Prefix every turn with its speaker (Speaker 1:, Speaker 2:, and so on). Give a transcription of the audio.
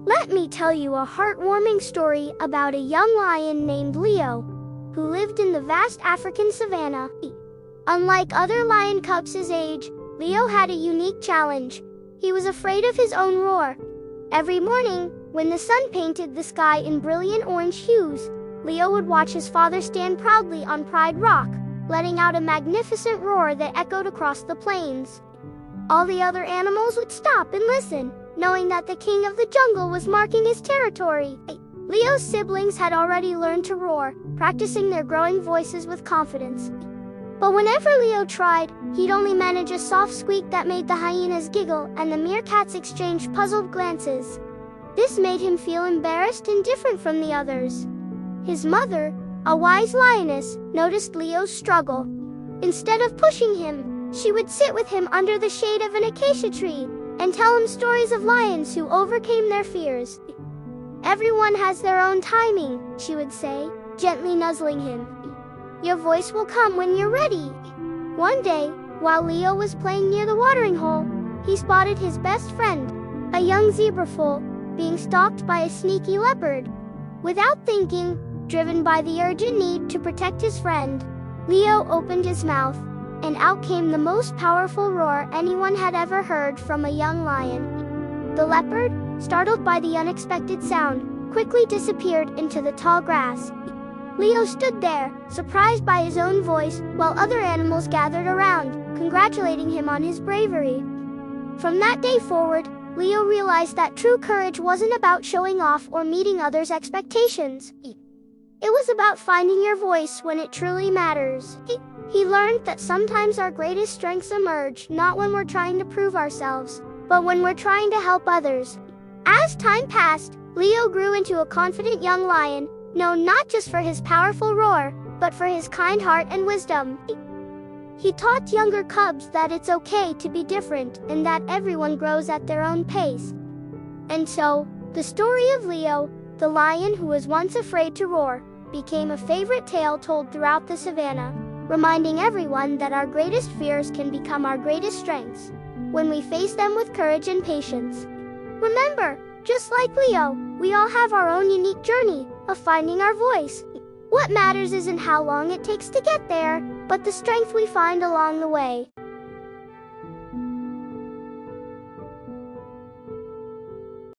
Speaker 1: Let me tell you a heartwarming story about a young lion named Leo, who lived in the vast African savanna. Unlike other lion cubs his age, Leo had a unique challenge. He was afraid of his own roar. Every morning, when the sun painted the sky in brilliant orange hues, Leo would watch his father stand proudly on Pride Rock, letting out a magnificent roar that echoed across the plains. All the other animals would stop and listen, knowing that the king of the jungle was marking his territory. Leo's siblings had already learned to roar, practicing their growing voices with confidence. But whenever Leo tried, he'd only manage a soft squeak that made the hyenas giggle and the meerkats exchange puzzled glances. This made him feel embarrassed and different from the others. His mother, a wise lioness, noticed Leo's struggle. Instead of pushing him, she would sit with him under the shade of an acacia tree and tell him stories of lions who overcame their fears. "Everyone has their own timing," she would say, gently nuzzling him. "Your voice will come when you're ready." One day, while Leo was playing near the watering hole, he spotted his best friend, a young zebra foal, being stalked by a sneaky leopard. Without thinking, driven by the urgent need to protect his friend, Leo opened his mouth, and out came the most powerful roar anyone had ever heard from a young lion. The leopard, startled by the unexpected sound, quickly disappeared into the tall grass. Leo stood there, surprised by his own voice, while other animals gathered around, congratulating him on his bravery. From that day forward, Leo realized that true courage wasn't about showing off or meeting others' expectations. It was about finding your voice when it truly matters. He learned that sometimes our greatest strengths emerge not when we're trying to prove ourselves, but when we're trying to help others. As time passed, Leo grew into a confident young lion, known not just for his powerful roar, but for his kind heart and wisdom. He taught younger cubs that it's okay to be different and that everyone grows at their own pace. And so, the story of Leo, the lion who was once afraid to roar, became a favorite tale told throughout the savannah, reminding everyone that our greatest fears can become our greatest strengths when we face them with courage and patience. Remember, just like Leo, we all have our own unique journey of finding our voice. What matters isn't how long it takes to get there, but the strength we find along the way.